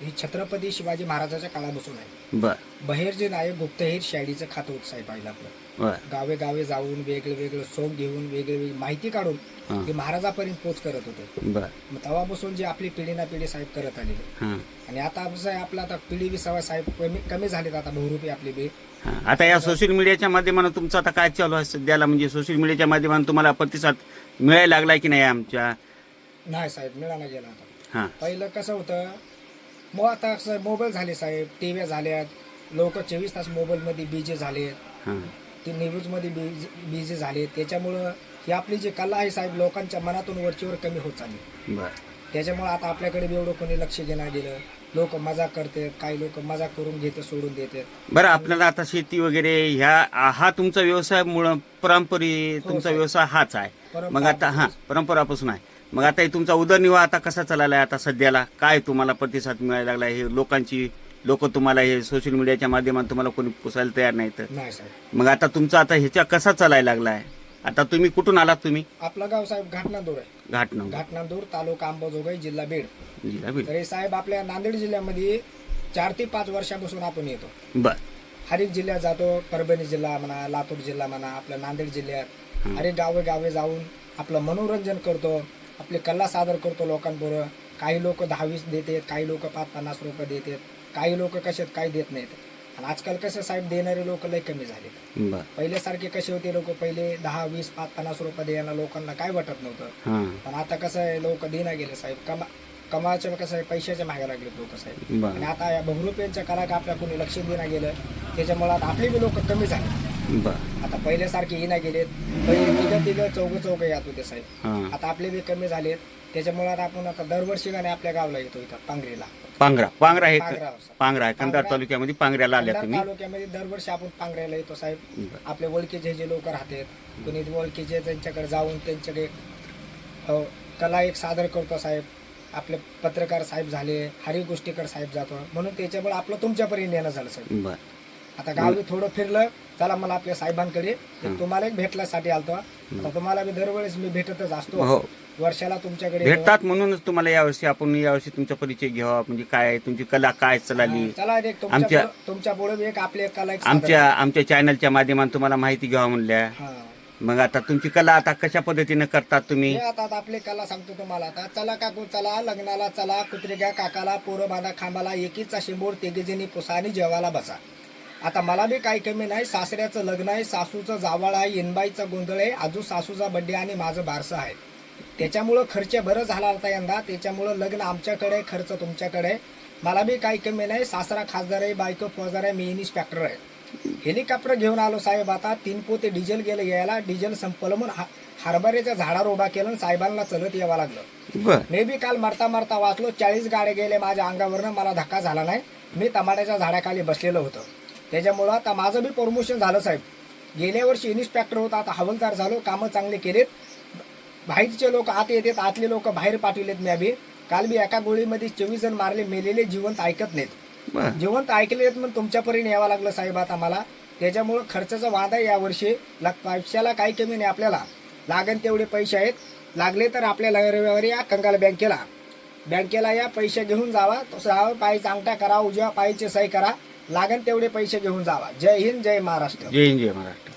ही छत्रपती शिवाजी महाराजाच्या काळापासून आहे. बर बहेर जे नायक गुप्तहेर शाडीचं खातं होत साहेब पाहिलं आपलं. बर गावे गावे जाऊन वेगळे वेगळे सोंग घेऊन वेगळी माहिती काढून हां ते महाराजापर्यंत पोच करत होते. बर मग तेव्हापासून जी आपली पिढी ना पिढी साहेब करत आलेली. हां आणि आता कसं आहे आपलं आता पिढी विसावा साहेब कमी झालीत आता बहुरूपी आपली बी. हां. आता या सोशल मीडियाच्या माध्यमातून तुमचं आता काय चालू आहे सध्याला, म्हणजे सोशल मीडियाच्या माध्यमातून तुम्हाला प्रतिसाद मिळायला लागलाय की नाही आमच्या? नाही साहेब मिळाला गेला आता. हां पहिलं कसं होतं मग आता कसं मोबाईल झाले साहेब, टीव्ही झाल्यात, लोक 24 तास मोबाईलमध्ये बिझी झालेत, हां ती न्यूजमध्ये बिझी झाले. त्याच्यामुळं ही आपली जी कला आहे साहेब लोकांच्या मनातून वरचीवर कमी होत चालली. बर त्याच्यामुळे आता आपल्याकडे बी एवढं कोणी लक्ष घेणार गेलं. लोक मजाक करतात, काही लोक मजाक करून घेतात सोडून देतात. बरं, आपल्याला आता शेती वगैरे हा तुमचा व्यवसाय मुळे तुमचा साहेब. व्यवसाय हाच आहे. परंपरा मग आता हां परंपरापासून आहे. मग आता हे तुमचा उदरनिर्वाह आता कसा चाललाय आता सध्याला? काय तुम्हाला प्रतिसाद मिळायला लागलाय? हे लोक तुम्हाला हे सोशल मीडियाच्या माध्यमातून तुम्हाला कोणी पुसायला तयार नाही तर नाही साहेब. मग आता तुमचा आता ह्याच्या कसा चालायला लागलाय? आता तुम्ही कुठून आलात? तुम्ही आपलं गाव साहेब घाटनांदूर आहे. घाटनांदूर तालुका अंबाजोगाई जिल्हा बीड. जिल्हा बीड. तर हे साहेब आपल्या नांदेड जिल्ह्यामध्ये 4 ते 5 वर्षापासून आपण येतो. बर हरिक जिल्ह्यात जातो, परभणी जिल्हा म्हणा, लातूर जिल्हा म्हणा, आपल्या नांदेड जिल्ह्यात हरेक गावे गावे जाऊन आपलं मनोरंजन करतो, आपली कला सादर करतो लोकांबरोबर. काही लोक 10-20 देतात, काही लोक 5-50 रुपये देतात, काही लोक कशात काही देत नाहीत. आणि आजकाल कसं साहेब देणारे लोक लय कमी झाले. बर पहिल्यासारखे कसे होते लोक, पहिले 10, 20, 5-50 रुपये द्यायला लोकांना काय वाटत नव्हतं. हां पण आता कसं आहे लोक देना गेले साहेब. कमाच्या कसं आहे पैशाच्या मागे लागले लोक साहेब. आणि बर आता या बहुरूप्यांच्या कला का आपल्या कोणी लक्ष देना गेलं, त्याच्यामुळे आता आपले बी लोक कमी झाले. बर आता पहिल्यासारखे येणं गेलेत. पहिले तिघं चौघं येत होते साहेब. हां. आता आपले बी कमी झालेत. त्याच्यामुळे आता आपण आता दरवर्षी गाणे आपल्या गावला येतो इथं पांगरीला. पांगरा हे पांगरा आहे कंधार तालुक्यामध्ये पांगऱ्याला आल्या कंधार तुम्ही? तालुक्यामध्ये दरवर्षी आपण पांगऱ्याला येतो साहेब. बर. आपले ओळखीचे जे लोक राहतात, कोणी ओळखीचे त्यांच्याकडे जाऊन त्यांच्याकडे कला एक सादर करतो साहेब. आपले पत्रकार साहेब झाले, हरी गोष्टीकर साहेब जातो, म्हणून त्याच्यामुळे आपलं तुमच्यापर्यंत येणं झालं साहेब. बर आता गावी थोडं फिरलं, चला मला आपल्या साहेबांकडे तुम्हाला एक भेटण्यासाठी आलतो. आता तुम्हाला बी दरवेळेस मी भेटतच असतो. हो वर्षाला तुमच्याकडे भेटतात म्हणूनच तुम्हाला यावर्षी तुमचा परिचय घ्यावा, म्हणजे काय तुमची कला काय चालली चला एक तुमच्या पुढे एक आपली एक कला एक आमच्या चॅनलच्या माध्यमातून तुम्हाला माहिती घ्यावा म्हणल्या. हा. मग आता तुमची कला आता कशा पद्धतीने करतात तुम्ही? हे आता आपली कला सांगतो तुम्हाला. आता चला काकू चला लग्नाला चला, कुत्रे घ्या काकाला, पोरं बांधा खांबाला, एकीचा शिंबोर तिघीजणी पुसानी जेवायला बसा. आता मला बी काही कमी नाही. सासऱ्याचं लग्न आहे, सासूचं जावळ आहे, इनबाईचा गोंधळ आहे, आजू सासूचा बड्डे आणि माझं बारसं आहे. त्याच्यामुळं खर्च बरं झाला होता यंदा. त्याच्यामुळं लग्न आमच्याकडे, खर्च तुमच्याकडे. मला बी काही कमी नाही. सासरा खासदार आहे, बायको फौजदार आहे, मी इन्स्पेक्टर आहे. हेलिकॉप्टर घेऊन आलो साहेब. आता 3 पोते डिझेल गेलं यायला. डिझेल संपलं म्हणून हरभऱ्याच्या झाडावर उभा केलं आणि साहेबांना चलत यावं लागलं. बर मी बी काल मरता वाचलो. 40 गाड्या गेले माझ्या अंगावरनं, मला धक्का झाला नाही. मी टमाट्याच्या झाडाखाली बसलेलो होतो. त्याच्यामुळं आता माझं बी प्रमोशन झालं साहेब. गेल्या वर्षी इन्स्पेक्टर होता, आता हवालदार झालो. कामं चांगले केलेत. बाहेरचे लोक आत येतात, आतले लोक बाहेर पाठवलेत. मी बी काल बी एका गोळीमध्ये 24 जण मारले. मेलेले जिवंत ऐकत नाहीत, बर जिवंत ऐकलेत म्हणून तुमच्यापर्यंत यावं लागलं साहेब आता मला. त्याच्यामुळं खर्चाचा वादा यावर्षी पैशाला काही कमी नाही. आपल्याला लागेल तेवढे पैसे आहेत. लागले तर आपल्याला रविवारी या कंगाल बँकेला या, पैसे घेऊन जावा. पायीचा अंगठा करा, उजव्या पायीची सही करा, लागेल तेवढे पैसे घेऊन जावा. जय हिंद, जय महाराष्ट्र. जय हिंद, जय महाराष्ट्र.